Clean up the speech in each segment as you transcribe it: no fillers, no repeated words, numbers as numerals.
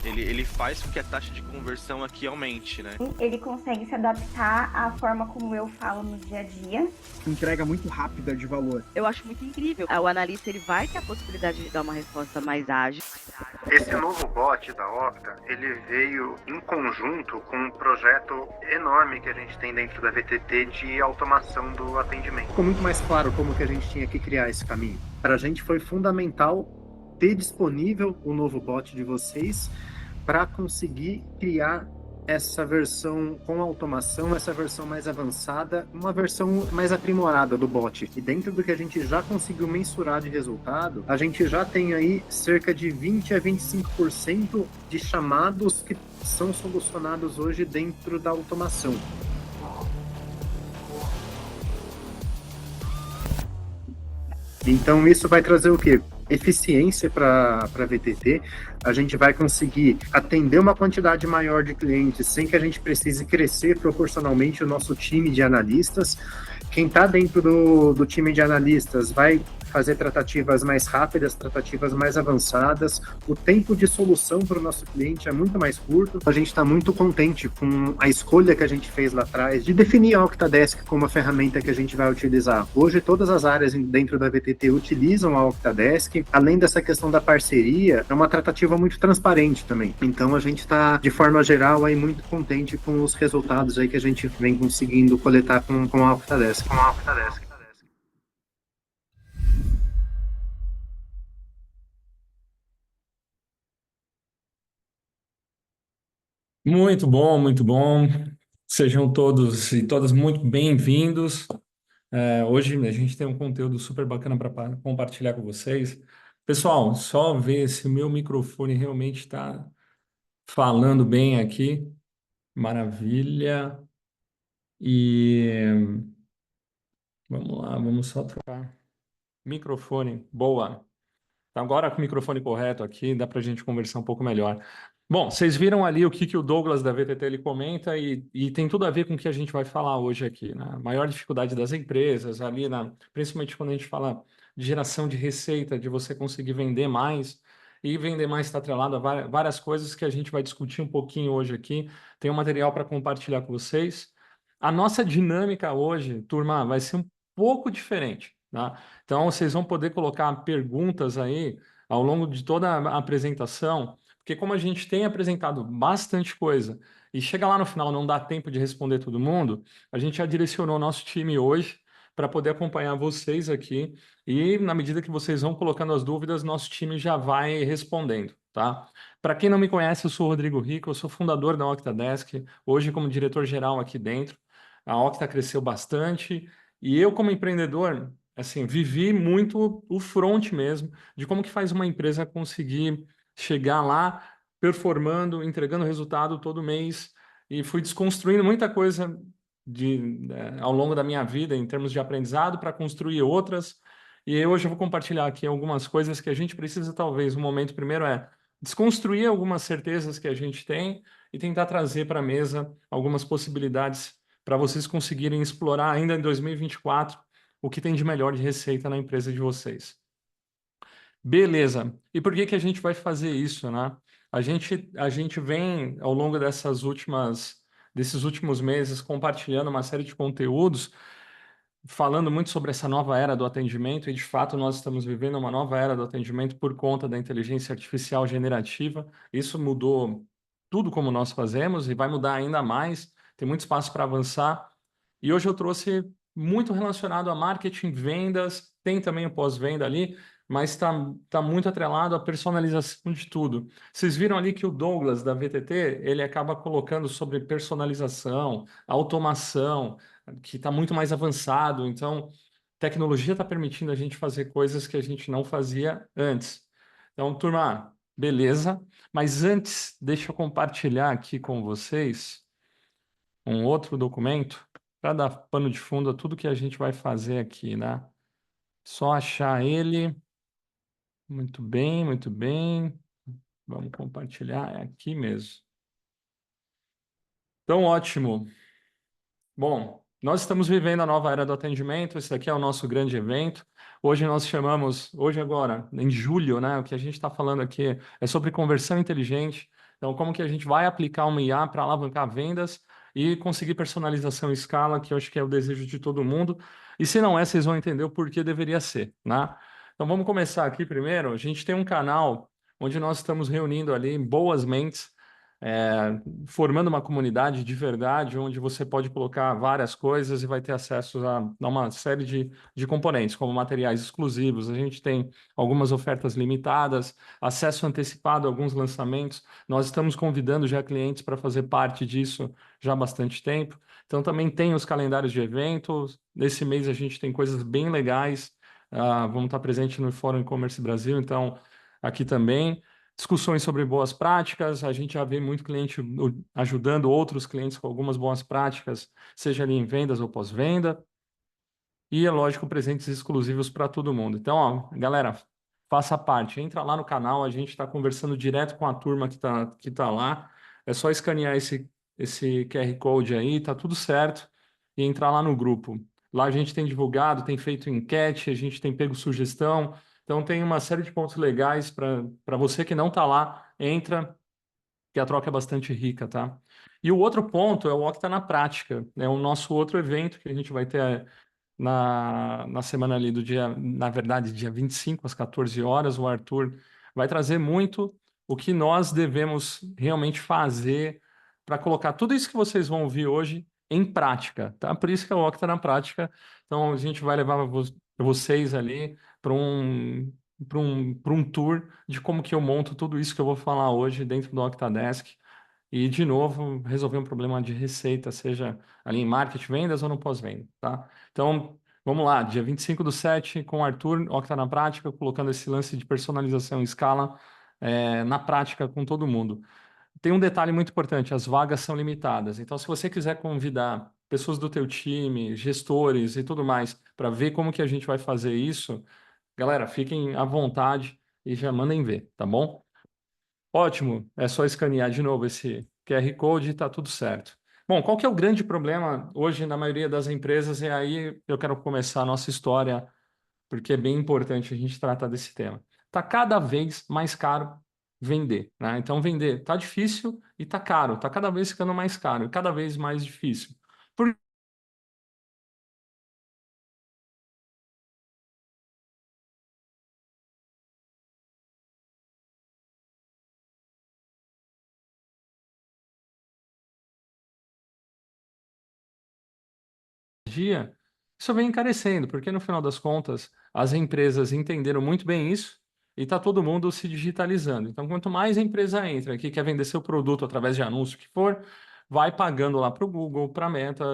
Ele faz com que a taxa de conversão aqui aumente, né? Ele consegue se adaptar à forma como eu falo no dia a dia. Entrega muito rápida de valor. Eu acho muito incrível. O analista ele vai ter a possibilidade de dar uma resposta mais ágil. Esse novo bot da Octa, ele veio em conjunto com um projeto enorme que a gente tem dentro da VTT de automação do atendimento. Ficou muito mais claro como que a gente tinha que criar esse caminho. Para a gente foi fundamental ter disponível o novo bot de vocês para conseguir criar essa versão com automação, essa versão mais avançada, uma versão mais aprimorada do bot. E dentro do que a gente já conseguiu mensurar de resultado, a gente já tem aí cerca de 20 a 25% de chamados que são solucionados hoje dentro da automação. Então isso vai trazer o quê? Eficiência para a VTT, a gente vai conseguir atender uma quantidade maior de clientes sem que a gente precise crescer proporcionalmente o nosso time de analistas. Quem está dentro do time de analistas vai fazer tratativas mais rápidas, tratativas mais avançadas. O tempo de solução para o nosso cliente é muito mais curto. A gente está muito contente com a escolha que a gente fez lá atrás de definir a Octadesk como a ferramenta que a gente vai utilizar. Hoje, todas as áreas dentro da VTT utilizam a Octadesk. Além dessa questão da parceria, é uma tratativa muito transparente também. Então, a gente está, de forma geral, aí, muito contente com os resultados aí que a gente vem conseguindo coletar com a Octadesk. Muito bom, muito bom. Sejam todos e todas muito bem-vindos. Hoje a gente tem um conteúdo super bacana para compartilhar com vocês. Pessoal, só ver se o meu microfone realmente está falando bem aqui. Maravilha. E vamos lá, vamos só trocar. Microfone, boa. Agora com o microfone correto aqui, dá para a gente conversar um pouco melhor. Bom, vocês viram ali o que o Douglas da VTT ele comenta e tem tudo a ver com o que a gente vai falar hoje aqui, né? A maior dificuldade das empresas ali, principalmente quando a gente fala de geração de receita, de você conseguir vender mais, e vender mais está atrelado a várias coisas que a gente vai discutir um pouquinho hoje aqui. Tem um material para compartilhar com vocês. A nossa dinâmica hoje, turma, vai ser um pouco diferente, tá? Então, vocês vão poder colocar perguntas aí ao longo de toda a apresentação, porque como a gente tem apresentado bastante coisa e chega lá no final não dá tempo de responder todo mundo, a gente já direcionou o nosso time hoje para poder acompanhar vocês aqui e na medida que vocês vão colocando as dúvidas, nosso time já vai respondendo, tá? Para quem não me conhece, eu sou o Rodrigo Rico, eu sou fundador da Octadesk, hoje como diretor-geral aqui dentro. A Octa cresceu bastante e eu como empreendedor assim, vivi muito o front mesmo, de como que faz uma empresa conseguir chegar lá, performando, entregando resultado todo mês, e fui desconstruindo muita coisa ao longo da minha vida, em termos de aprendizado, para construir outras, e hoje eu vou compartilhar aqui algumas coisas que a gente precisa, talvez, no momento primeiro desconstruir algumas certezas que a gente tem e tentar trazer para a mesa algumas possibilidades para vocês conseguirem explorar ainda em 2024 o que tem de melhor de receita na empresa de vocês. Beleza. E por que que a gente vai fazer isso, né? A gente vem, ao longo desses últimos meses, compartilhando uma série de conteúdos, falando muito sobre essa nova era do atendimento, e de fato nós estamos vivendo uma nova era do atendimento por conta da inteligência artificial generativa. Isso mudou tudo como nós fazemos e vai mudar ainda mais, tem muito espaço para avançar. E hoje eu trouxe muito relacionado a marketing, vendas, tem também o pós-venda ali, mas tá muito atrelado à personalização de tudo. Vocês viram ali que o Douglas, da VTT, ele acaba colocando sobre personalização, automação, que está muito mais avançado. Então, tecnologia está permitindo a gente fazer coisas que a gente não fazia antes. Então, turma, beleza. Mas antes, deixa eu compartilhar aqui com vocês um outro documento para dar pano de fundo a tudo que a gente vai fazer aqui, né? Só achar ele. Muito bem, muito bem. Vamos compartilhar aqui mesmo. Então, ótimo. Bom, nós estamos vivendo a nova era do atendimento, esse daqui é o nosso grande evento. Hoje nós chamamos, hoje agora, em julho, né? O que a gente está falando aqui é sobre conversão inteligente. Então, como que a gente vai aplicar uma IA para alavancar vendas e conseguir personalização em escala, que eu acho que é o desejo de todo mundo. E se não é, vocês vão entender o porquê deveria ser, né? Então, vamos começar aqui primeiro. A gente tem um canal onde nós estamos reunindo ali boas mentes, formando uma comunidade de verdade, onde você pode colocar várias coisas e vai ter acesso a uma série de componentes, como materiais exclusivos. A gente tem algumas ofertas limitadas, acesso antecipado a alguns lançamentos. Nós estamos convidando já clientes para fazer parte disso já há bastante tempo. Então, também tem os calendários de eventos. Nesse mês, a gente tem coisas bem legais. Vamos estar presente no Fórum E-Commerce Brasil, então, aqui também. Discussões sobre boas práticas, a gente já vê muito cliente ajudando outros clientes com algumas boas práticas, seja ali em vendas ou pós-venda. E, é lógico, presentes exclusivos para todo mundo. Então, ó, galera, faça parte, entra lá no canal, a gente está conversando direto com a turma que tá lá. É só escanear esse QR Code aí, tá tudo certo, e entrar lá no grupo. Lá a gente tem divulgado, tem feito enquete, a gente tem pego sugestão. Então, tem uma série de pontos legais para você que não está lá, entra, que a troca é bastante rica, tá? E o outro ponto é o Octa na Prática, é o nosso outro evento que a gente vai ter na semana ali do dia, na verdade, dia 25 às 14 horas, o Arthur vai trazer muito o que nós devemos realmente fazer para colocar tudo isso que vocês vão ouvir hoje em prática, tá? Por isso que é o Octa na Prática. Então, a gente vai levar vocês ali para um tour de como que eu monto tudo isso que eu vou falar hoje dentro do Octadesk. E, de novo, resolver um problema de receita, seja ali em marketing, vendas ou no pós-venda, tá? Então, vamos lá, dia 25/7, com o Arthur, Octa na Prática, colocando esse lance de personalização em escala na prática com todo mundo. Tem um detalhe muito importante, as vagas são limitadas. Então, se você quiser convidar pessoas do teu time, gestores e tudo mais, para ver como que a gente vai fazer isso, galera, fiquem à vontade e já mandem ver, tá bom? Ótimo, é só escanear de novo esse QR Code e está tudo certo. Bom, qual que é o grande problema hoje na maioria das empresas? E aí eu quero começar a nossa história, porque é bem importante a gente tratar desse tema. Está cada vez mais caro vender, né? Então, vender está difícil e está caro, está cada vez ficando mais caro e cada vez mais difícil. Por dia, isso vem encarecendo, porque no final das contas, as empresas entenderam muito bem isso e está todo mundo se digitalizando. Então, quanto mais a empresa entra que quer vender seu produto através de anúncio que for, vai pagando lá para o Google, para a Meta,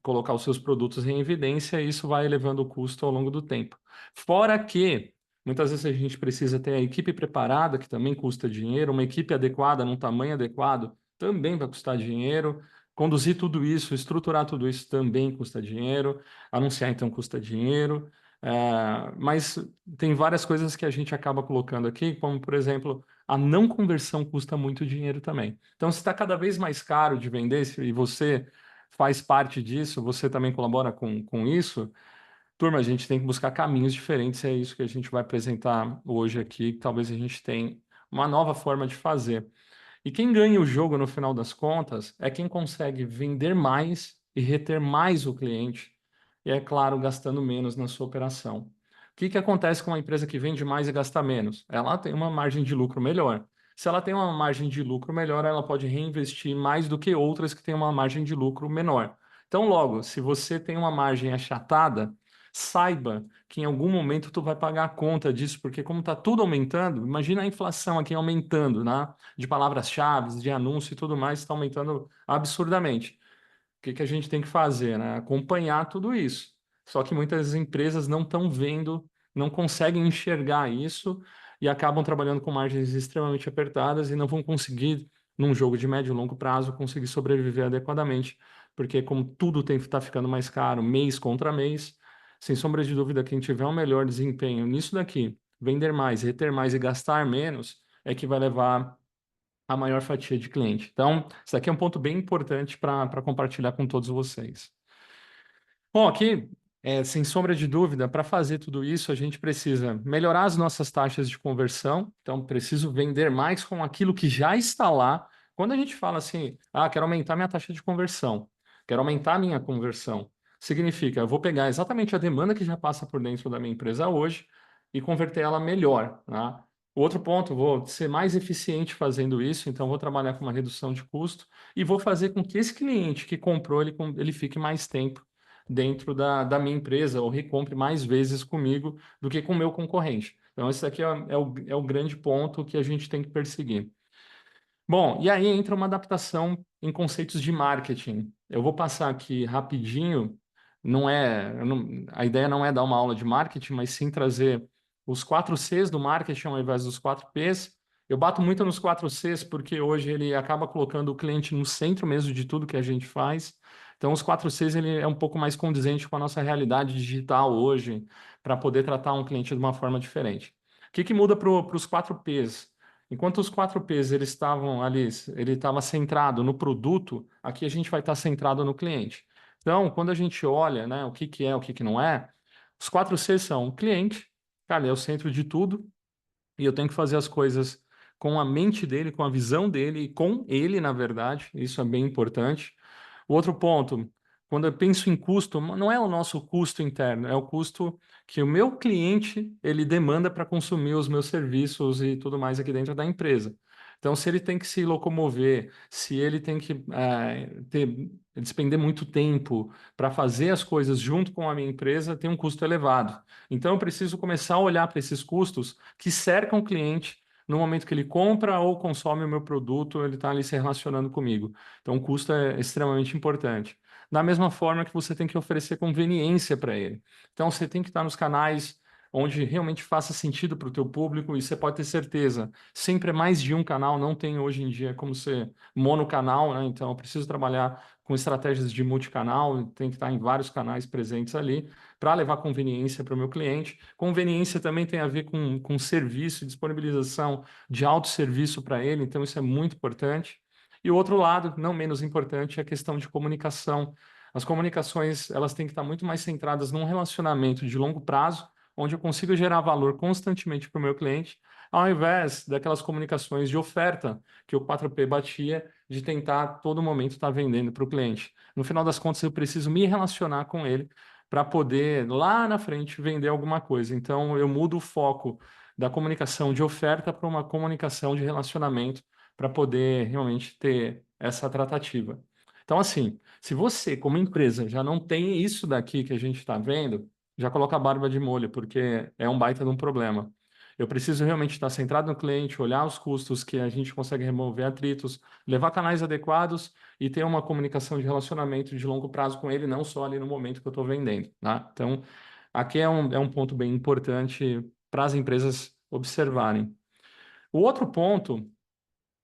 colocar os seus produtos em evidência e isso vai elevando o custo ao longo do tempo. Fora que muitas vezes a gente precisa ter a equipe preparada, que também custa dinheiro, uma equipe adequada, num tamanho adequado, também vai custar dinheiro. Conduzir tudo isso, estruturar tudo isso também custa dinheiro, anunciar então custa dinheiro, mas tem várias coisas que a gente acaba colocando aqui, como por exemplo, a não conversão custa muito dinheiro também. Então, se está cada vez mais caro de vender e você faz parte disso, você também colabora com isso, turma, a gente tem que buscar caminhos diferentes, é isso que a gente vai apresentar hoje aqui, que talvez a gente tenha uma nova forma de fazer. E quem ganha o jogo no final das contas é quem consegue vender mais e reter mais o cliente. E, é claro, gastando menos na sua operação. O que que acontece com uma empresa que vende mais e gasta menos? Ela tem uma margem de lucro melhor. Se ela tem uma margem de lucro melhor, ela pode reinvestir mais do que outras que têm uma margem de lucro menor. Então, logo, se você tem uma margem achatada, saiba que em algum momento tu vai pagar a conta disso, porque como está tudo aumentando, imagina a inflação aqui aumentando, né? De palavras-chave, de anúncio e tudo mais, está aumentando absurdamente. O que que a gente tem que fazer, né? Acompanhar tudo isso. Só que muitas empresas não estão vendo, não conseguem enxergar isso e acabam trabalhando com margens extremamente apertadas e não vão conseguir, num jogo de médio e longo prazo, conseguir sobreviver adequadamente, porque como tudo está ficando mais caro mês contra mês, sem sombra de dúvida, quem tiver um melhor desempenho nisso daqui, vender mais, reter mais e gastar menos, é que vai levar a maior fatia de cliente. Então, isso aqui é um ponto bem importante para compartilhar com todos vocês. Bom, aqui sem sombra de dúvida, para fazer tudo isso, a gente precisa melhorar as nossas taxas de conversão. Então, preciso vender mais com aquilo que já está lá. Quando a gente fala assim, quero aumentar minha taxa de conversão, quero aumentar a minha conversão, significa, eu vou pegar exatamente a demanda que já passa por dentro da minha empresa hoje e converter ela melhor, tá? O outro ponto, vou ser mais eficiente fazendo isso, então vou trabalhar com uma redução de custo e vou fazer com que esse cliente que comprou, ele fique mais tempo dentro da minha empresa ou recompre mais vezes comigo do que com o meu concorrente. Então, esse aqui é o grande ponto que a gente tem que perseguir. Bom, e aí entra uma adaptação em conceitos de marketing. Eu vou passar aqui rapidinho, a ideia não é dar uma aula de marketing, mas sim trazer os 4 Cs do marketing ao invés dos 4 Ps. Eu bato muito nos 4 Cs porque hoje ele acaba colocando o cliente no centro mesmo de tudo que a gente faz. Então, os 4 Cs ele é um pouco mais condizente com a nossa realidade digital hoje, para poder tratar um cliente de uma forma diferente. O que muda para os 4 Ps? Enquanto os 4 Ps eles estavam ali, ele estava centrado no produto, aqui a gente vai estar centrado no cliente. Então, quando a gente olha, né, o que é, o que não é, os 4 Cs são o cliente, cara, ele é o centro de tudo, e eu tenho que fazer as coisas com a mente dele, com a visão dele e com ele, na verdade, isso é bem importante. O outro ponto, quando eu penso em custo, não é o nosso custo interno, é o custo que o meu cliente ele demanda para consumir os meus serviços e tudo mais aqui dentro da empresa. Então, se ele tem que se locomover, se ele tem que despender muito tempo para fazer as coisas junto com a minha empresa, tem um custo elevado. Então, eu preciso começar a olhar para esses custos que cercam o cliente no momento que ele compra ou consome o meu produto, ele está ali se relacionando comigo. Então, o custo é extremamente importante. Da mesma forma que você tem que oferecer conveniência para ele. Então, você tem que estar nos canais onde realmente faça sentido para o teu público e você pode ter certeza, sempre é mais de um canal, não tem hoje em dia como ser monocanal, né? Então, eu preciso trabalhar com estratégias de multicanal, tem que estar em vários canais presentes ali para levar conveniência para o meu cliente. Conveniência também tem a ver com serviço, disponibilização de autosserviço para ele, então isso é muito importante. E o outro lado, não menos importante, é a questão de comunicação. As comunicações, elas têm que estar muito mais centradas num relacionamento de longo prazo, onde eu consigo gerar valor constantemente para o meu cliente, ao invés daquelas comunicações de oferta que o 4P batia, de tentar a todo momento estar vendendo para o cliente. No final das contas, eu preciso me relacionar com ele para poder, lá na frente, vender alguma coisa. Então, eu mudo o foco da comunicação de oferta para uma comunicação de relacionamento para poder realmente ter essa tratativa. Então, assim, se você, como empresa, já não tem isso daqui que a gente está vendo, já coloca a barba de molho, porque é um baita de um problema. Eu preciso realmente estar centrado no cliente, olhar os custos que a gente consegue remover atritos, levar canais adequados e ter uma comunicação de relacionamento de longo prazo com ele, não só ali no momento que eu estou vendendo, tá? Então, aqui é um ponto bem importante para as empresas observarem. O outro ponto,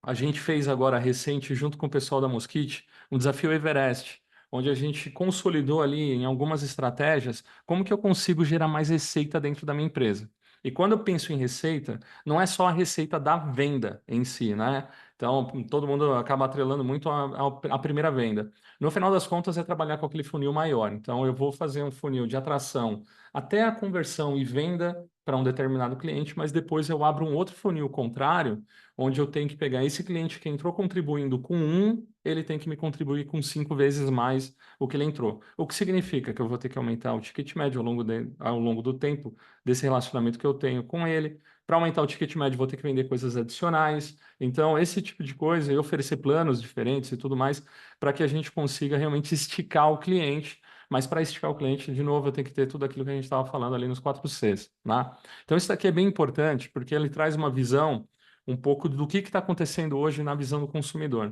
a gente fez agora recente, junto com o pessoal da Mosquite, um desafio Everest, onde a gente consolidou ali em algumas estratégias como que eu consigo gerar mais receita dentro da minha empresa. E quando eu penso em receita, não é só a receita da venda em si, né? Então, todo mundo acaba atrelando muito a primeira venda. No final das contas, é trabalhar com aquele funil maior. Então, eu vou fazer um funil de atração até a conversão e venda para um determinado cliente, mas depois eu abro um outro funil contrário, onde eu tenho que pegar esse cliente que entrou contribuindo com 1, ele tem que me contribuir com 5 vezes mais o que ele entrou. O que significa que eu vou ter que aumentar o ticket médio ao longo do tempo desse relacionamento que eu tenho com ele. Para aumentar o ticket médio, vou ter que vender coisas adicionais. Então, esse tipo de coisa, e oferecer planos diferentes e tudo mais, para que a gente consiga realmente esticar o cliente. Mas para esticar o cliente, de novo, eu tenho que ter tudo aquilo que a gente estava falando ali nos 4 Cs, né? Então, isso daqui é bem importante, porque ele traz uma visão um pouco do que está acontecendo hoje na visão do consumidor.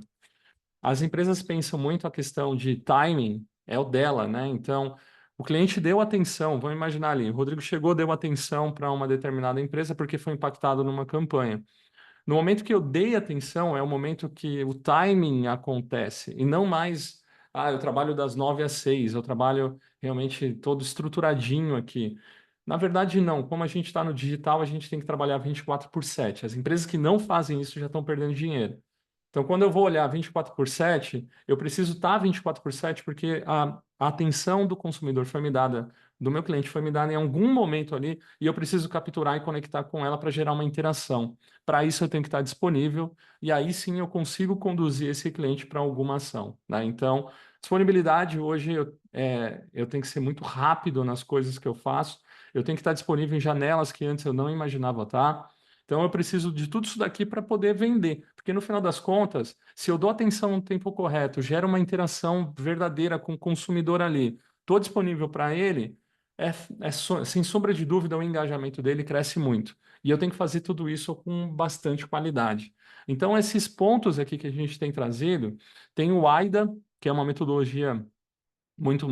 As empresas pensam muito a questão de timing, é o dela, né? Então, o cliente deu atenção, vamos imaginar ali, o Rodrigo chegou, deu atenção para uma determinada empresa porque foi impactado numa campanha. No momento que eu dei atenção, é o momento que o timing acontece, e não mais, eu trabalho das 9 às 6, eu trabalho realmente todo estruturadinho aqui. Na verdade, não. Como a gente está no digital, a gente tem que trabalhar 24/7. As empresas que não fazem isso já estão perdendo dinheiro. Então, quando eu vou olhar 24/7, eu preciso estar 24/7 porque a atenção do consumidor foi me dada, do meu cliente foi me dada em algum momento ali, e eu preciso capturar e conectar com ela para gerar uma interação. Para isso, eu tenho que estar disponível, e aí sim eu consigo conduzir esse cliente para alguma ação, né? Então, disponibilidade hoje, eu tenho que ser muito rápido nas coisas que eu faço, eu tenho que estar disponível em janelas que antes eu não imaginava estar. Então, eu preciso de tudo isso daqui para poder vender. Porque, no final das contas, se eu dou atenção no tempo correto, gera uma interação verdadeira com o consumidor ali, estou disponível para ele, sem sombra de dúvida, o engajamento dele cresce muito. E eu tenho que fazer tudo isso com bastante qualidade. Então, esses pontos aqui que a gente tem trazido, tem o AIDA, que é uma metodologia muito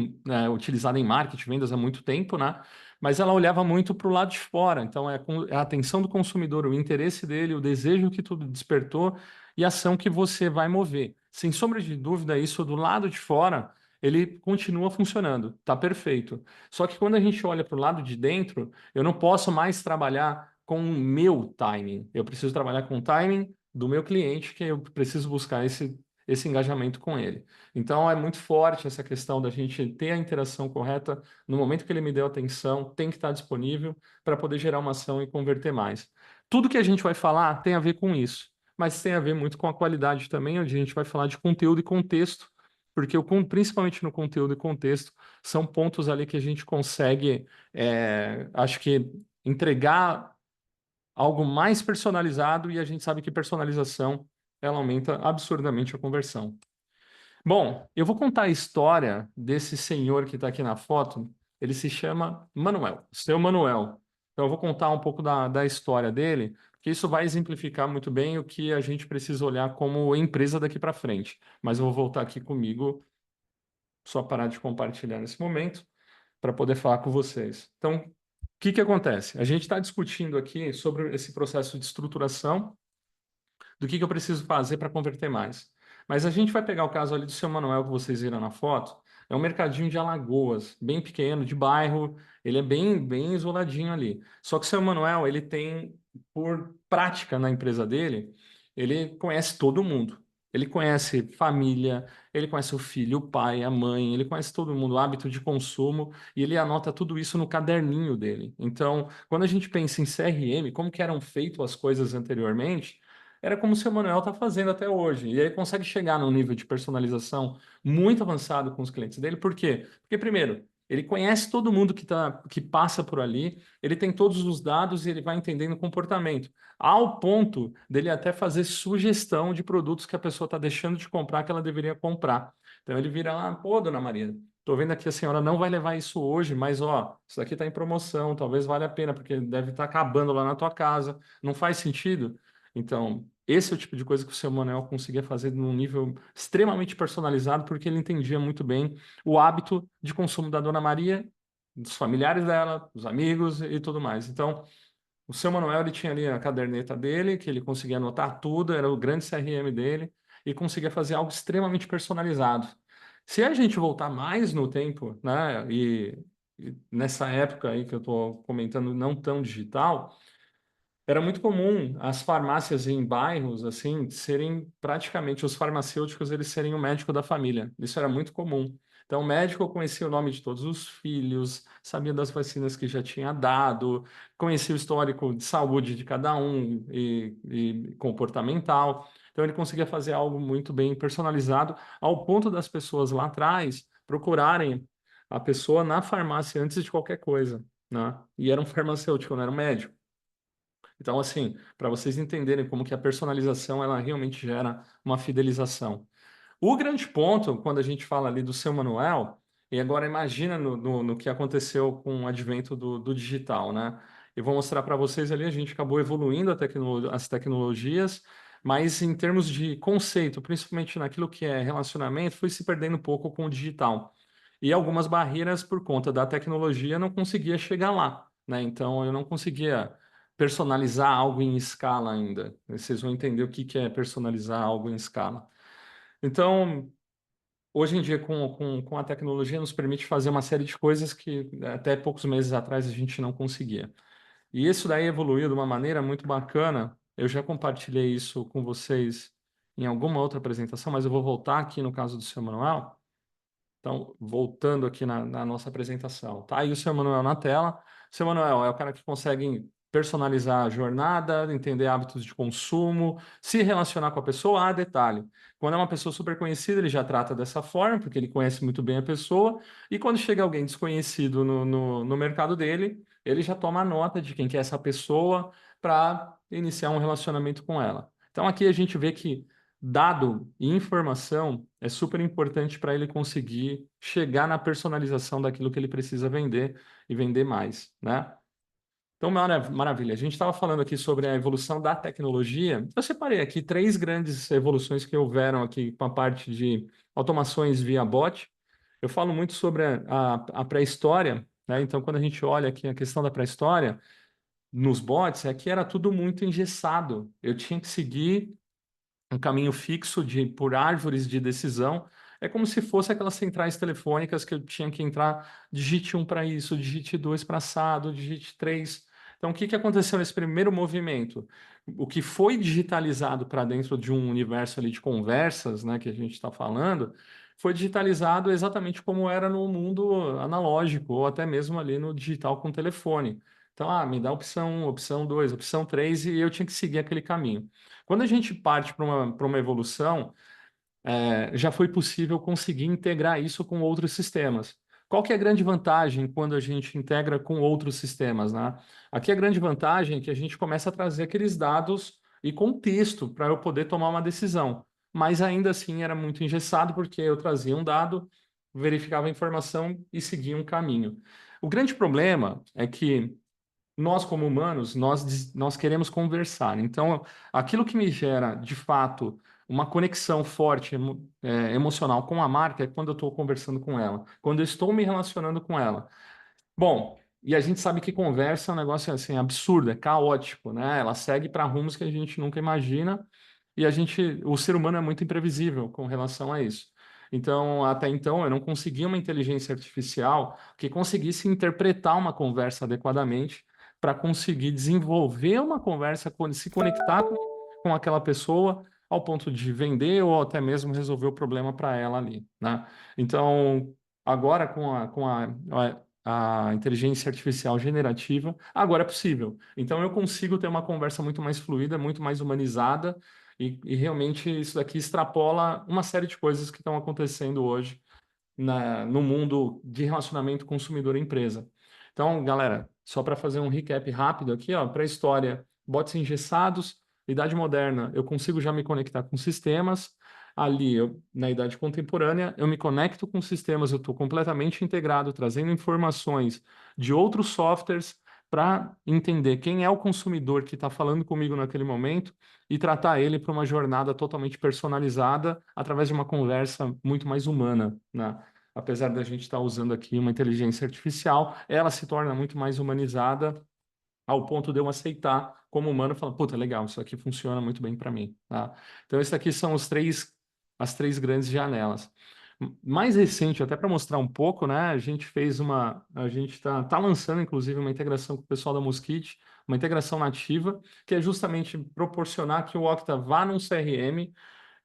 utilizada em marketing, vendas há muito tempo, né? Mas ela olhava muito para o lado de fora. Então, é a atenção do consumidor, o interesse dele, o desejo que tudo despertou e a ação que você vai mover. Sem sombra de dúvida, isso do lado de fora, ele continua funcionando, tá perfeito. Só que quando a gente olha para o lado de dentro, eu não posso mais trabalhar com o meu timing. Eu preciso trabalhar com o timing do meu cliente, que eu preciso buscar esse engajamento com ele. Então, é muito forte essa questão da gente ter a interação correta no momento que ele me deu atenção, tem que estar disponível para poder gerar uma ação e converter mais. Tudo que a gente vai falar tem a ver com isso, mas tem a ver muito com a qualidade também, onde a gente vai falar de conteúdo e contexto, porque principalmente no conteúdo e contexto, são pontos ali que a gente consegue, acho que, entregar algo mais personalizado, e a gente sabe que personalização ela aumenta absurdamente a conversão. Bom, eu vou contar a história desse senhor que está aqui na foto. Ele se chama Manuel, seu Manuel. Então, eu vou contar um pouco da história dele, porque isso vai exemplificar muito bem o que a gente precisa olhar como empresa daqui para frente. Mas eu vou voltar aqui comigo, só parar de compartilhar nesse momento, para poder falar com vocês. Então, o que acontece? A gente está discutindo aqui sobre esse processo de estruturação do que eu preciso fazer para converter mais. Mas a gente vai pegar o caso ali do seu Manuel que vocês viram na foto. É um mercadinho de Alagoas, bem pequeno, de bairro. Ele é bem isoladinho ali. Só que o seu Manuel, ele tem, por prática na empresa dele, ele conhece todo mundo. Ele conhece família, ele conhece o filho, o pai, a mãe, ele conhece todo mundo, o hábito de consumo, e ele anota tudo isso no caderninho dele. Então, quando a gente pensa em CRM, como que eram feitas as coisas anteriormente, era como o seu Manuel está fazendo até hoje. E ele consegue chegar num nível de personalização muito avançado com os clientes dele. Por quê? Porque, primeiro, ele conhece todo mundo que passa por ali, ele tem todos os dados e ele vai entendendo o comportamento, ao ponto dele até fazer sugestão de produtos que a pessoa está deixando de comprar que ela deveria comprar. Então ele vira lá, pô, dona Maria, estou vendo aqui a senhora não vai levar isso hoje, mas ó, isso daqui está em promoção, talvez valha a pena, porque deve estar acabando lá na tua casa. Não faz sentido? Então, esse é o tipo de coisa que o seu Manuel conseguia fazer num nível extremamente personalizado, porque ele entendia muito bem o hábito de consumo da Dona Maria, dos familiares dela, dos amigos e tudo mais. Então, o seu Manuel, ele tinha ali a caderneta dele, que ele conseguia anotar tudo, era o grande CRM dele, e conseguia fazer algo extremamente personalizado. Se a gente voltar mais no tempo, né, e nessa época aí que eu estou comentando, não tão digital, era muito comum as farmácias em bairros, assim, serem praticamente os farmacêuticos, eles serem o médico da família. Isso era muito comum. Então, o médico conhecia o nome de todos os filhos, sabia das vacinas que já tinha dado, conhecia o histórico de saúde de cada um e comportamental. Então, ele conseguia fazer algo muito bem personalizado, ao ponto das pessoas lá atrás procurarem a pessoa na farmácia antes de qualquer coisa, né? E era um farmacêutico, não era um médico. Então, assim, para vocês entenderem como que a personalização ela realmente gera uma fidelização. O grande ponto, quando a gente fala ali do seu Manuel, e agora imagina no que aconteceu com o advento do digital, né? Eu vou mostrar para vocês ali, a gente acabou evoluindo as tecnologias, mas em termos de conceito, principalmente naquilo que é relacionamento, foi se perdendo um pouco com o digital. E algumas barreiras por conta da tecnologia não conseguia chegar lá, né? Então eu não conseguia personalizar algo em escala ainda. Vocês vão entender o que é personalizar algo em escala. Então, hoje em dia, com a tecnologia, nos permite fazer uma série de coisas que até poucos meses atrás a gente não conseguia. E isso daí evoluiu de uma maneira muito bacana. Eu já compartilhei isso com vocês em alguma outra apresentação, mas eu vou voltar aqui no caso do seu Manuel. Então, voltando aqui na nossa apresentação, tá? Aí o seu Manuel na tela. O seu Manuel é o cara que consegue personalizar a jornada, entender hábitos de consumo, se relacionar com a pessoa. Ah, detalhe, quando é uma pessoa super conhecida, ele já trata dessa forma, porque ele conhece muito bem a pessoa, e quando chega alguém desconhecido no mercado dele, ele já toma nota de quem que é essa pessoa para iniciar um relacionamento com ela. Então, aqui a gente vê que dado e informação é super importante para ele conseguir chegar na personalização daquilo que ele precisa vender e vender mais, né? Então, maravilha. A gente estava falando aqui sobre a evolução da tecnologia. Eu separei aqui 3 grandes evoluções que houveram aqui com a parte de automações via bot. Eu falo muito sobre a pré-história, né? Então, quando a gente olha aqui a questão da pré-história, nos bots, aqui era tudo muito engessado. Eu tinha que seguir um caminho fixo por árvores de decisão. É como se fosse aquelas centrais telefônicas que eu tinha que entrar, digite 1 para isso, digite 2 para assado, digite 3. Então, o que aconteceu nesse primeiro movimento? O que foi digitalizado para dentro de um universo ali de conversas, né, que a gente está falando, foi digitalizado exatamente como era no mundo analógico, ou até mesmo ali no digital com telefone. Então, me dá opção 1, opção 2, opção 3, e eu tinha que seguir aquele caminho. Quando a gente parte para uma evolução, já foi possível conseguir integrar isso com outros sistemas. Qual que é a grande vantagem quando a gente integra com outros sistemas, né? Aqui a grande vantagem é que a gente começa a trazer aqueles dados e contexto para eu poder tomar uma decisão. Mas ainda assim era muito engessado, porque eu trazia um dado, verificava a informação e seguia um caminho. O grande problema é que nós, como humanos, nós queremos conversar. Então, aquilo que me gera, de fato, uma conexão forte, emocional com a marca é quando eu estou conversando com ela, quando eu estou me relacionando com ela. Bom, e a gente sabe que conversa é um negócio assim absurdo, é caótico, né? Ela segue para rumos que a gente nunca imagina e o ser humano é muito imprevisível com relação a isso. Então, até então, eu não conseguia uma inteligência artificial que conseguisse interpretar uma conversa adequadamente para conseguir desenvolver uma conversa, se conectar com aquela pessoa ao ponto de vender ou até mesmo resolver o problema para ela ali, né? Então, agora a inteligência artificial generativa, agora é possível. Então, eu consigo ter uma conversa muito mais fluida, muito mais humanizada, e realmente isso daqui extrapola uma série de coisas que estão acontecendo hoje no mundo de relacionamento consumidor-empresa. Então, galera, só para fazer um recap rápido aqui, ó, pré-história, bots engessados, idade moderna, eu consigo já me conectar com sistemas. Ali, na idade contemporânea, eu me conecto com sistemas, eu estou completamente integrado, trazendo informações de outros softwares para entender quem é o consumidor que está falando comigo naquele momento e tratar ele para uma jornada totalmente personalizada através de uma conversa muito mais humana, né? Apesar da gente estar usando aqui uma inteligência artificial, ela se torna muito mais humanizada ao ponto de eu aceitar como humano e falar, puta, legal, isso aqui funciona muito bem para mim, tá? Então, esses aqui são as três grandes janelas. Mais recente, até para mostrar um pouco, né? A gente está lançando, inclusive, uma integração com o pessoal da Mosquite, uma integração nativa, que é justamente proporcionar que o Okta vá num CRM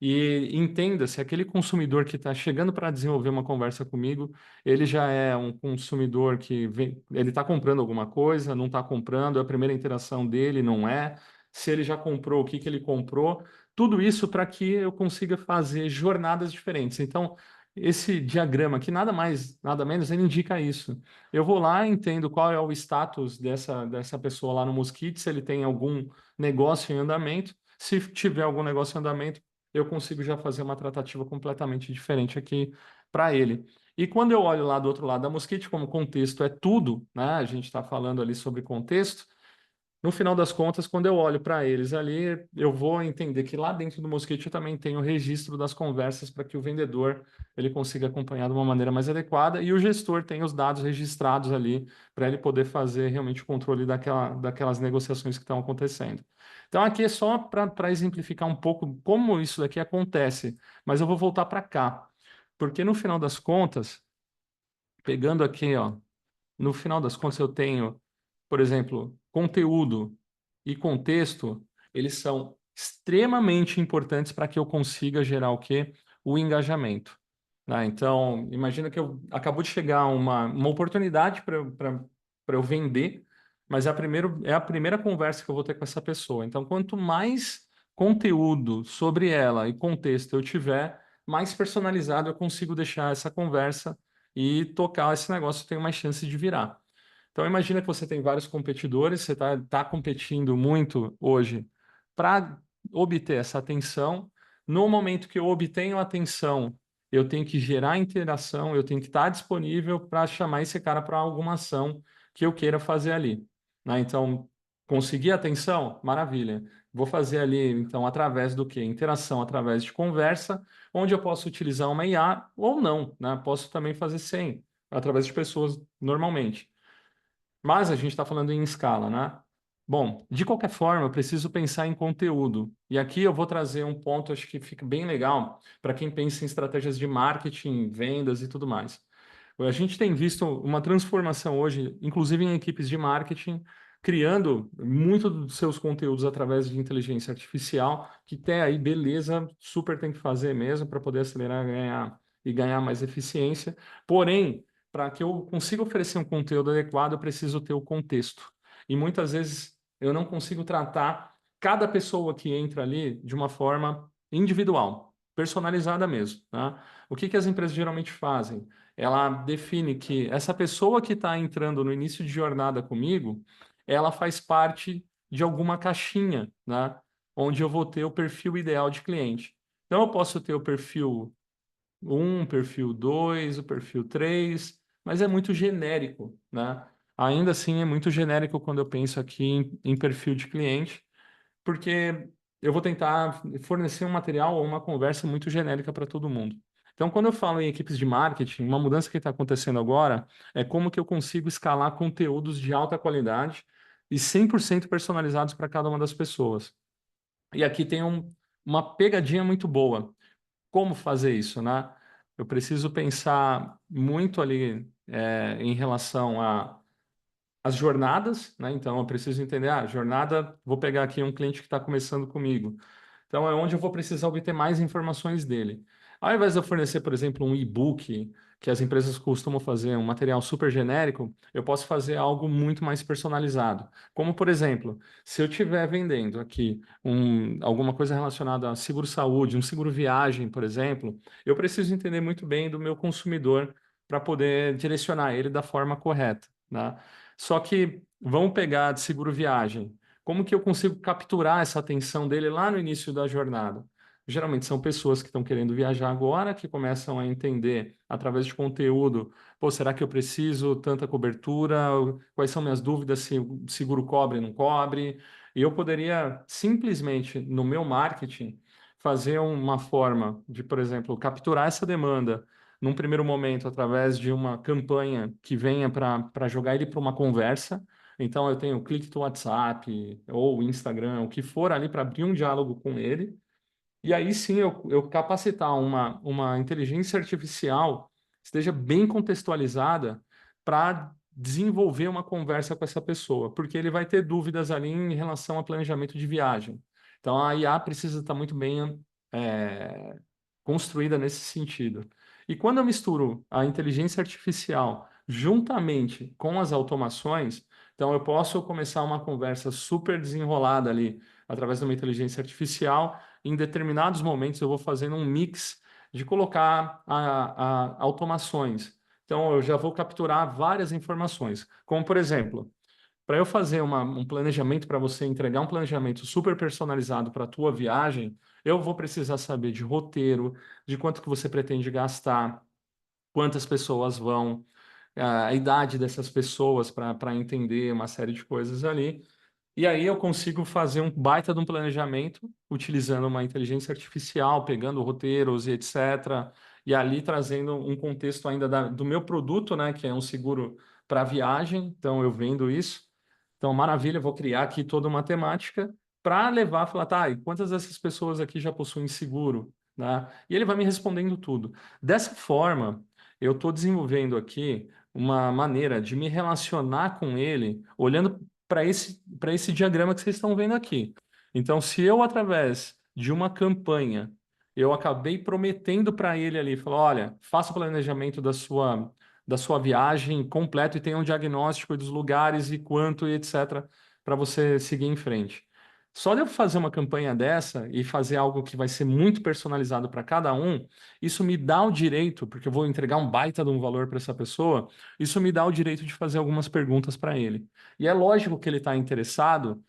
e entenda se aquele consumidor que está chegando para desenvolver uma conversa comigo, ele já é um consumidor que ele está comprando alguma coisa, não está comprando, é a primeira interação dele, não é. Se ele já comprou, o que ele comprou, tudo isso para que eu consiga fazer jornadas diferentes. Então, esse diagrama aqui, nada mais, nada menos, ele indica isso. Eu vou lá, entendo qual é o status dessa pessoa lá no Mosquite, se ele tem algum negócio em andamento. Se tiver algum negócio em andamento, eu consigo já fazer uma tratativa completamente diferente aqui para ele. E quando eu olho lá do outro lado da Mosquite, como contexto é tudo, né? A gente está falando ali sobre contexto. No final das contas, quando eu olho para eles ali, eu vou entender que lá dentro do Mosquite eu também tenho o registro das conversas para que o vendedor ele consiga acompanhar de uma maneira mais adequada e o gestor tem os dados registrados ali para ele poder fazer realmente o controle daquelas negociações que estão acontecendo. Então, aqui é só para exemplificar um pouco como isso daqui acontece, mas eu vou voltar para cá, porque no final das contas, pegando aqui, ó, no final das contas eu tenho, por exemplo, conteúdo e contexto, eles são extremamente importantes para que eu consiga gerar o quê? O engajamento. Né? Então, imagina que acabou de chegar uma oportunidade para eu vender, mas é a primeira conversa que eu vou ter com essa pessoa. Então, quanto mais conteúdo sobre ela e contexto eu tiver, mais personalizado eu consigo deixar essa conversa e tocar esse negócio, tem mais chance de virar. Então, imagina que você tem vários competidores, você tá competindo muito hoje para obter essa atenção. No momento que eu obtenho a atenção, eu tenho que gerar interação, eu tenho que estar disponível para chamar esse cara para alguma ação que eu queira fazer ali. Né? Então, conseguir atenção? Maravilha. Vou fazer ali, então, através do quê? Interação através de conversa, onde eu posso utilizar uma IA ou não, né? Posso também fazer sem, através de pessoas normalmente. Mas a gente está falando em escala, né? Bom, de qualquer forma, eu preciso pensar em conteúdo. E aqui eu vou trazer um ponto, acho que fica bem legal para quem pensa em estratégias de marketing, vendas e tudo mais. A gente tem visto uma transformação hoje, inclusive em equipes de marketing, criando muito dos seus conteúdos através de inteligência artificial, que tem aí, beleza, super tem que fazer mesmo para poder acelerar e ganhar mais eficiência. Porém, para que eu consiga oferecer um conteúdo adequado, eu preciso ter o contexto. E muitas vezes eu não consigo tratar cada pessoa que entra ali de uma forma individual, personalizada mesmo. Tá? O que as empresas geralmente fazem? Ela define que essa pessoa que está entrando no início de jornada comigo, ela faz parte de alguma caixinha, né? Onde eu vou ter o perfil ideal de cliente. Então, eu posso ter o perfil 1, o perfil 2, o perfil 3, mas é muito genérico, né? Ainda assim, é muito genérico quando eu penso aqui em perfil de cliente, porque eu vou tentar fornecer um material ou uma conversa muito genérica para todo mundo. Então, quando eu falo em equipes de marketing, uma mudança que está acontecendo agora é como que eu consigo escalar conteúdos de alta qualidade e 100% personalizados para cada uma das pessoas. E aqui tem uma pegadinha muito boa. Como fazer isso, né? Eu preciso pensar muito ali em relação às jornadas, né? Então, eu preciso entender, jornada, vou pegar aqui um cliente que está começando comigo. Então, é onde eu vou precisar obter mais informações dele. Ao invés de eu fornecer, por exemplo, um e-book, que as empresas costumam fazer, um material super genérico, eu posso fazer algo muito mais personalizado. Como, por exemplo, se eu estiver vendendo aqui alguma coisa relacionada a seguro-saúde, um seguro-viagem, por exemplo, eu preciso entender muito bem do meu consumidor para poder direcionar ele da forma correta, né? Só que vamos pegar de seguro-viagem. Como que eu consigo capturar essa atenção dele lá no início da jornada? Geralmente são pessoas que estão querendo viajar agora, que começam a entender através de conteúdo, pô, será que eu preciso tanta cobertura? Quais são minhas dúvidas se o seguro cobre ou não cobre? E eu poderia simplesmente, no meu marketing, fazer uma forma de, por exemplo, capturar essa demanda num primeiro momento através de uma campanha que venha para jogar ele para uma conversa. Então, eu tenho clique do WhatsApp ou Instagram, o que for ali para abrir um diálogo com ele. E aí sim eu capacitar uma inteligência artificial que esteja bem contextualizada para desenvolver uma conversa com essa pessoa, porque ele vai ter dúvidas ali em relação a planejamento de viagem. Então, a IA precisa estar muito bem construída nesse sentido. E quando eu misturo a inteligência artificial juntamente com as automações, então eu posso começar uma conversa super desenrolada ali através de uma inteligência artificial. Em determinados momentos eu vou fazendo um mix de colocar automações. Então eu já vou capturar várias informações, como por exemplo, para eu fazer um planejamento, para você entregar um planejamento super personalizado para a tua viagem, eu vou precisar saber de roteiro, de quanto que você pretende gastar, quantas pessoas vão, a idade dessas pessoas para entender uma série de coisas ali. E aí eu consigo fazer um baita de um planejamento utilizando uma inteligência artificial, pegando roteiros e etc. E ali trazendo um contexto ainda do meu produto, né, que é um seguro para viagem. Então eu vendo isso. Então, maravilha, vou criar aqui toda uma temática para levar, falar, tá, e quantas dessas pessoas aqui já possuem seguro? Né? E ele vai me respondendo tudo. Dessa forma, eu estou desenvolvendo aqui uma maneira de me relacionar com ele, olhando para esse diagrama que vocês estão vendo aqui. Então, se eu, através de uma campanha, eu acabei prometendo para ele ali, falou, olha, faça o planejamento da sua viagem completo e tenha um diagnóstico dos lugares e quanto e etc, para você seguir em frente. Só de eu fazer uma campanha dessa e fazer algo que vai ser muito personalizado para cada um, isso me dá o direito, porque eu vou entregar um baita de um valor para essa pessoa, isso me dá o direito de fazer algumas perguntas para ele. E é lógico que ele está interessado,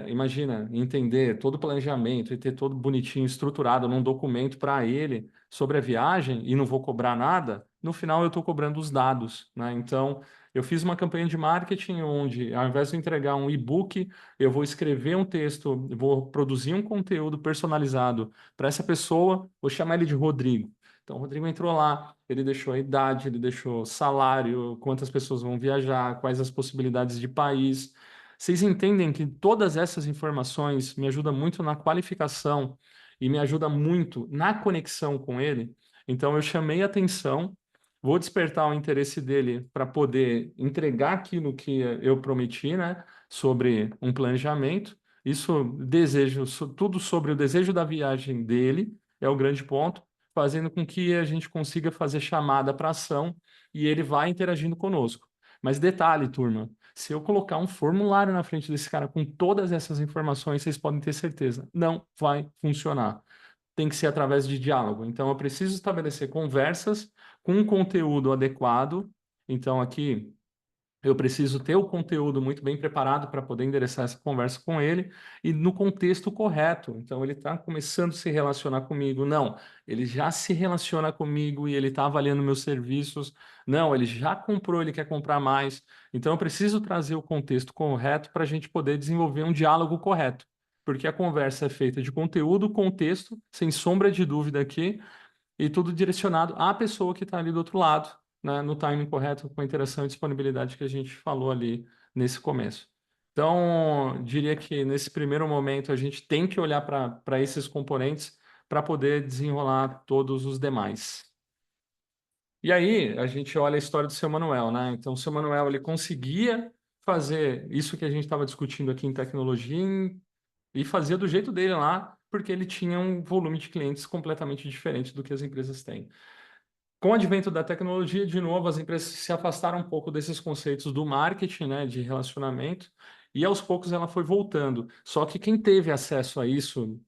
imagina, entender todo o planejamento e ter todo bonitinho, estruturado num documento para ele sobre a viagem e não vou cobrar nada, no final eu estou cobrando os dados, né? Então, eu fiz uma campanha de marketing onde, ao invés de entregar um e-book, eu vou escrever um texto, vou produzir um conteúdo personalizado para essa pessoa, vou chamar ele de Rodrigo. Então, o Rodrigo entrou lá, ele deixou a idade, ele deixou salário, quantas pessoas vão viajar, quais as possibilidades de país. Vocês entendem que todas essas informações me ajudam muito na qualificação e me ajudam muito na conexão com ele? Então, eu chamei a atenção, vou despertar o interesse dele para poder entregar aquilo que eu prometi, né, sobre um planejamento. Isso, desejo, tudo sobre o desejo da viagem dele, é o grande ponto, fazendo com que a gente consiga fazer chamada para ação e ele vai interagindo conosco. Mas detalhe, turma, se eu colocar um formulário na frente desse cara com todas essas informações, vocês podem ter certeza, não vai funcionar. Tem que ser através de diálogo. Então, eu preciso estabelecer conversas com um conteúdo adequado. Então, aqui, eu preciso ter o conteúdo muito bem preparado para poder endereçar essa conversa com ele e no contexto correto. Então, ele está começando a se relacionar comigo. Não, ele já se relaciona comigo e ele está avaliando meus serviços. Não, ele já comprou, ele quer comprar mais. Então, eu preciso trazer o contexto correto para a gente poder desenvolver um diálogo correto. Porque a conversa é feita de conteúdo, contexto, sem sombra de dúvida aqui, e tudo direcionado à pessoa que está ali do outro lado, né, no timing correto, com a interação e disponibilidade que a gente falou ali nesse começo. Então, diria que nesse primeiro momento a gente tem que olhar para esses componentes para poder desenrolar todos os demais. E aí, a gente olha a história do seu Manuel, né? Então, o seu Manuel, ele conseguia fazer isso que a gente estava discutindo aqui em tecnologia e fazia do jeito dele lá, porque ele tinha um volume de clientes completamente diferente do que as empresas têm. Com o advento da tecnologia, de novo, as empresas se afastaram um pouco desses conceitos do marketing, né, de relacionamento, e aos poucos ela foi voltando. Só que quem teve acesso a isso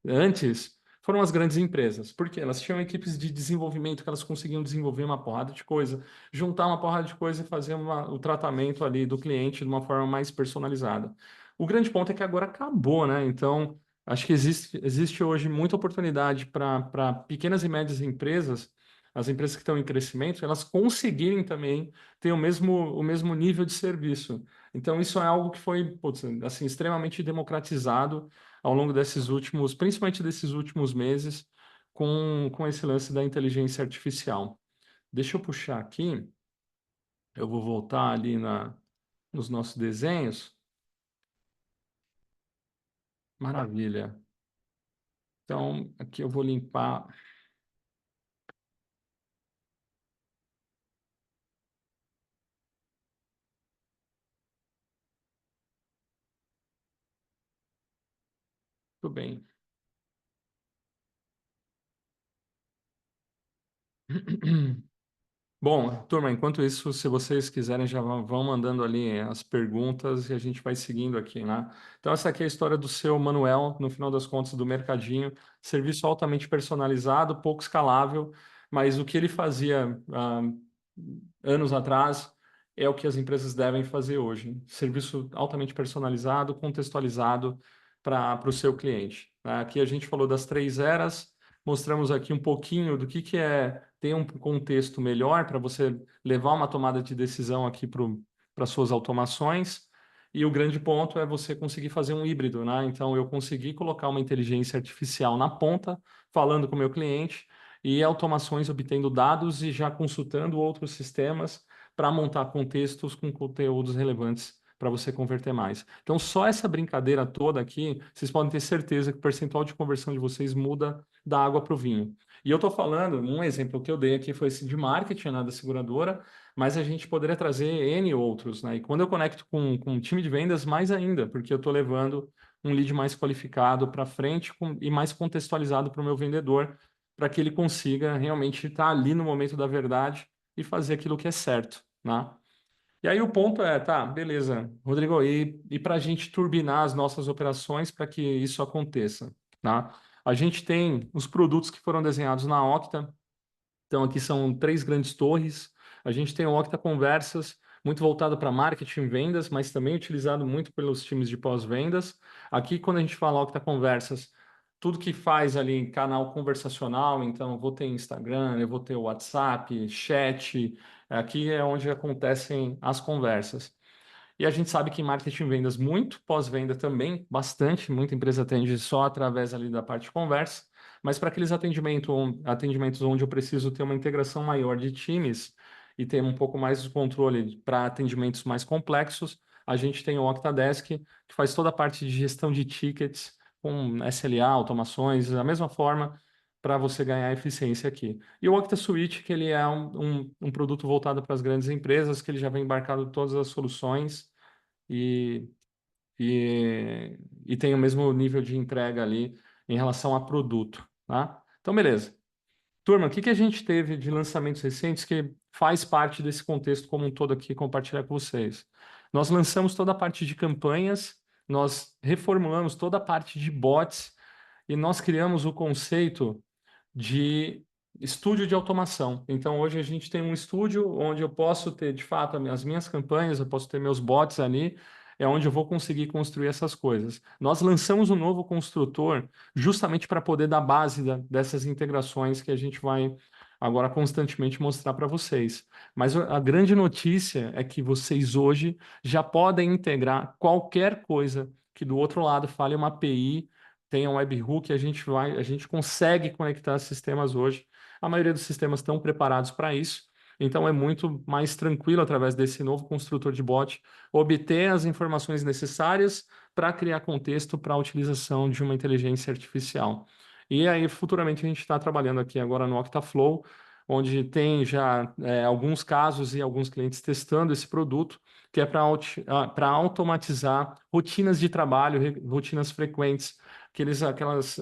antes foram as grandes empresas, porque elas tinham equipes de desenvolvimento que elas conseguiam desenvolver uma porrada de coisa, juntar uma porrada de coisa e fazer o tratamento ali do cliente de uma forma mais personalizada. O grande ponto é que agora acabou, né? Então, acho que existe hoje muita oportunidade para pequenas e médias empresas, as empresas que estão em crescimento, elas conseguirem também ter o mesmo nível de serviço. Então, isso é algo que foi, putz, assim, extremamente democratizado ao longo desses últimos, principalmente desses últimos meses, com esse lance da inteligência artificial. Deixa eu puxar aqui, eu vou voltar ali nos nossos desenhos. Maravilha. Então, aqui eu vou limpar. Tudo bem. Bom, turma, enquanto isso, se vocês quiserem, já vão mandando ali as perguntas e a gente vai seguindo aqui, né? Então, essa aqui é a história do seu Manuel, no final das contas, do Mercadinho. Serviço altamente personalizado, pouco escalável, mas o que ele fazia anos atrás é o que as empresas devem fazer hoje. Serviço altamente personalizado, contextualizado para o seu cliente, né? Aqui a gente falou das 3 eras, mostramos aqui um pouquinho do que é ter um contexto melhor para você levar uma tomada de decisão aqui para suas automações. E o grande ponto é você conseguir fazer um híbrido, né? Então, eu consegui colocar uma inteligência artificial na ponta, falando com o meu cliente, e automações obtendo dados e já consultando outros sistemas para montar contextos com conteúdos relevantes para você converter mais. Então, só essa brincadeira toda aqui, vocês podem ter certeza que o percentual de conversão de vocês muda da água para o vinho. E eu estou falando, um exemplo que eu dei aqui foi esse de marketing, né, da seguradora, mas a gente poderia trazer N outros, né? E quando eu conecto com um time de vendas, mais ainda, porque eu estou levando um lead mais qualificado para frente e mais contextualizado para o meu vendedor, para que ele consiga realmente estar ali no momento da verdade e fazer aquilo que é certo, né? E aí o ponto é, tá, beleza, Rodrigo, e para a gente turbinar as nossas operações para que isso aconteça, tá? A gente tem os produtos que foram desenhados na Octa. Então, aqui são 3 grandes torres. A gente tem o Octa Conversas, muito voltado para marketing e vendas, mas também utilizado muito pelos times de pós-vendas. Aqui, quando a gente fala Octa Conversas, tudo que faz ali em canal conversacional, então eu vou ter Instagram, eu vou ter WhatsApp, chat, aqui é onde acontecem as conversas. E a gente sabe que em marketing e vendas, muito, pós-venda também, bastante, muita empresa atende só através ali da parte de conversa, mas para aqueles atendimentos onde eu preciso ter uma integração maior de times e ter um pouco mais de controle para atendimentos mais complexos, a gente tem o Octadesk, que faz toda a parte de gestão de tickets com SLA, automações, da mesma forma para você ganhar eficiência aqui. E o Octa Suite, que ele é um produto voltado para as grandes empresas, que ele já vem embarcado em todas as soluções e, e tem o mesmo nível de entrega ali em relação a produto, tá? Então, beleza. Turma, o que a gente teve de lançamentos recentes que faz parte desse contexto como um todo aqui, compartilhar com vocês? Nós lançamos toda a parte de campanhas, nós reformulamos toda a parte de bots e nós criamos o conceito de estúdio de automação. Então, hoje a gente tem um estúdio onde eu posso ter, de fato, as minhas campanhas, eu posso ter meus bots ali, é onde eu vou conseguir construir essas coisas. Nós lançamos um novo construtor justamente para poder dar base dessas integrações que a gente vai agora constantemente mostrar para vocês. Mas a grande notícia é que vocês hoje já podem integrar qualquer coisa que do outro lado fale uma API, tem um webhook, a gente consegue conectar sistemas hoje. A maioria dos sistemas estão preparados para isso. Então é muito mais tranquilo, através desse novo construtor de bot, obter as informações necessárias para criar contexto para a utilização de uma inteligência artificial. E aí, futuramente, a gente está trabalhando aqui agora no Octaflow, onde tem já alguns casos e alguns clientes testando esse produto, que é para automatizar rotinas de trabalho, rotinas frequentes,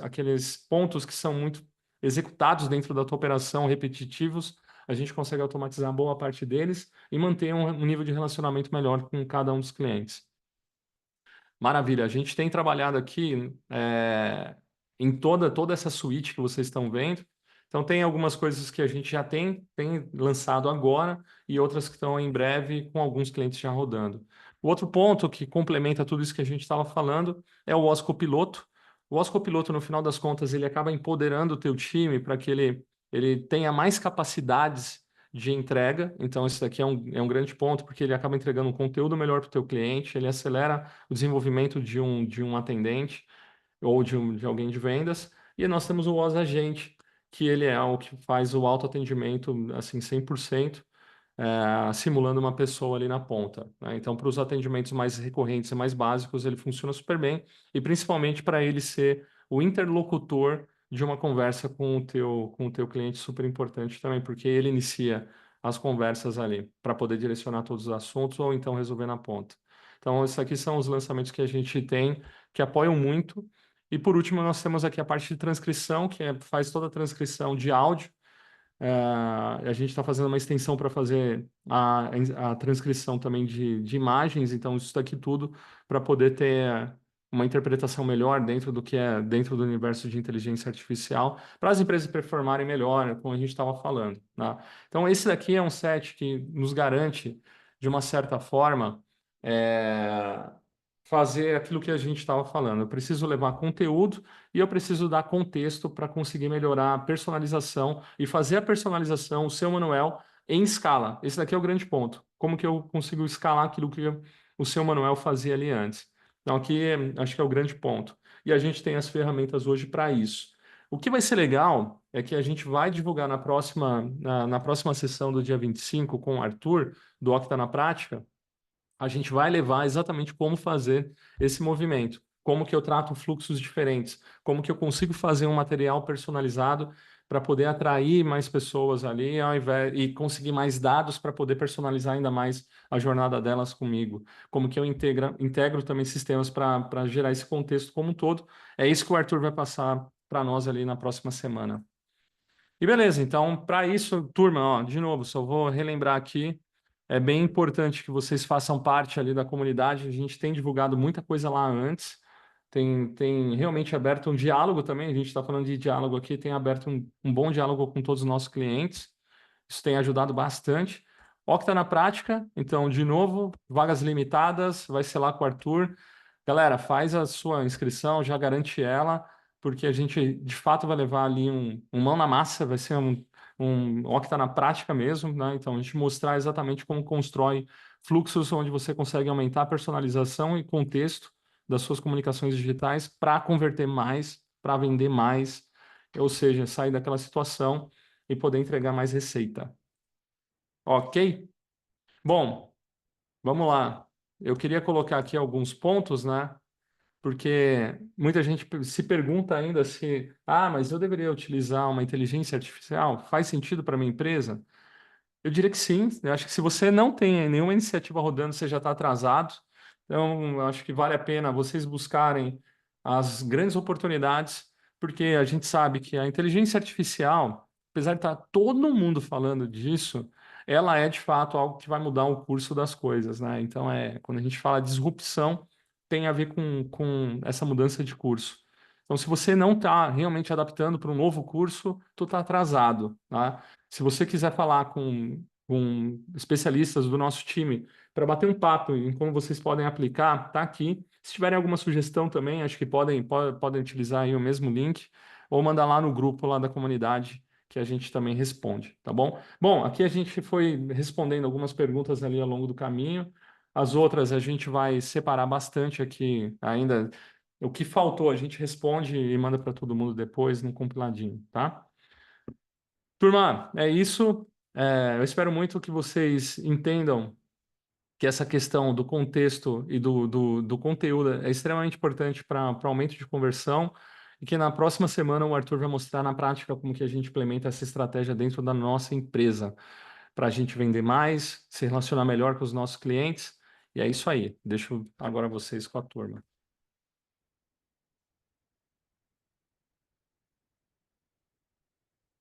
aqueles pontos que são muito executados dentro da tua operação, repetitivos, a gente consegue automatizar boa parte deles e manter um nível de relacionamento melhor com cada um dos clientes. Maravilha, a gente tem trabalhado aqui em toda essa suíte que vocês estão vendo. Então, tem algumas coisas que a gente já tem lançado agora e outras que estão em breve com alguns clientes já rodando. O outro ponto que complementa tudo isso que a gente estava falando é o Oscopiloto. O Oscopiloto, no final das contas, ele acaba empoderando o teu time para que ele tenha mais capacidades de entrega. Então, isso daqui é um grande ponto, porque ele acaba entregando um conteúdo melhor para o teu cliente, ele acelera o desenvolvimento de um atendente ou de alguém de vendas. E nós temos o Oz Agente, que ele é o que faz o autoatendimento assim 100%, simulando uma pessoa ali na ponta, né? Então, para os atendimentos mais recorrentes e mais básicos, ele funciona super bem, e principalmente para ele ser o interlocutor de uma conversa com o teu cliente, super importante também, porque ele inicia as conversas ali, para poder direcionar todos os assuntos ou então resolver na ponta. Então, esses aqui são os lançamentos que a gente tem, que apoiam muito. E por último, nós temos aqui a parte de transcrição, que faz toda a transcrição de áudio. A gente está fazendo uma extensão para fazer a transcrição também de imagens, então isso daqui tudo para poder ter uma interpretação melhor dentro do que é dentro do universo de inteligência artificial, para as empresas performarem melhor, como a gente estava falando, né? Então esse daqui é um set que nos garante, de uma certa forma, fazer aquilo que a gente estava falando. Eu preciso levar conteúdo e eu preciso dar contexto para conseguir melhorar a personalização e fazer a personalização, o seu Manuel, em escala. Esse daqui é o grande ponto. Como que eu consigo escalar aquilo que o seu Manuel fazia ali antes? Então, aqui acho que é o grande ponto. E a gente tem as ferramentas hoje para isso. O que vai ser legal é que a gente vai divulgar na próxima sessão do dia 25 com o Arthur, do Octa na Prática. A gente vai levar exatamente como fazer esse movimento. como que eu trato fluxos diferentes, como que eu consigo fazer um material personalizado para poder atrair mais pessoas ali, ao invés e conseguir mais dados para poder personalizar ainda mais a jornada delas comigo. Como que eu integro também sistemas para gerar esse contexto como um todo. É isso que o Arthur vai passar para nós ali na próxima semana. E beleza, então, para isso, turma, ó, de novo, só vou relembrar aqui, é bem importante que vocês façam parte ali da comunidade, a gente tem divulgado muita coisa lá antes, tem realmente aberto um diálogo também, a gente está falando de diálogo aqui, tem aberto um bom diálogo com todos os nossos clientes, isso tem ajudado bastante. Octa na prática, então, de novo, vagas limitadas, vai ser lá com o Arthur. Galera, faz a sua inscrição, já garante ela, porque a gente, de fato, vai levar ali um mão na massa, vai ser um Octa na prática mesmo, né? Então, a gente mostrar exatamente como constrói fluxos onde você consegue aumentar a personalização e contexto das suas comunicações digitais para converter mais, para vender mais, ou seja, sair daquela situação e poder entregar mais receita. Ok? Bom, vamos lá. Eu queria colocar aqui alguns pontos, né? Porque muita gente se pergunta ainda se, mas eu deveria utilizar uma inteligência artificial? Faz sentido para minha empresa? Eu diria que sim. Eu acho que se você não tem nenhuma iniciativa rodando, você já está atrasado. Então, eu acho que vale a pena vocês buscarem as grandes oportunidades, porque a gente sabe que a inteligência artificial, apesar de estar todo mundo falando disso, ela é de fato algo que vai mudar o curso das coisas, né? Então, quando a gente fala disrupção, tem a ver com essa mudança de curso. Então, se você não está realmente adaptando para um novo curso, tu está atrasado, tá? Se você quiser falar com especialistas do nosso time para bater um papo em como vocês podem aplicar, tá aqui. Se tiverem alguma sugestão também, acho que podem utilizar aí o mesmo link ou mandar lá no grupo lá da comunidade que a gente também responde, tá bom? Bom, aqui a gente foi respondendo algumas perguntas ali ao longo do caminho. As outras a gente vai separar bastante aqui ainda. O que faltou a gente responde e manda para todo mundo depois no compiladinho, tá? Turma, é isso. Eu espero muito que vocês entendam que essa questão do contexto e do conteúdo é extremamente importante para aumento de conversão e que na próxima semana o Arthur vai mostrar na prática como que a gente implementa essa estratégia dentro da nossa empresa para a gente vender mais, se relacionar melhor com os nossos clientes. E é isso aí. Deixo agora vocês com a turma.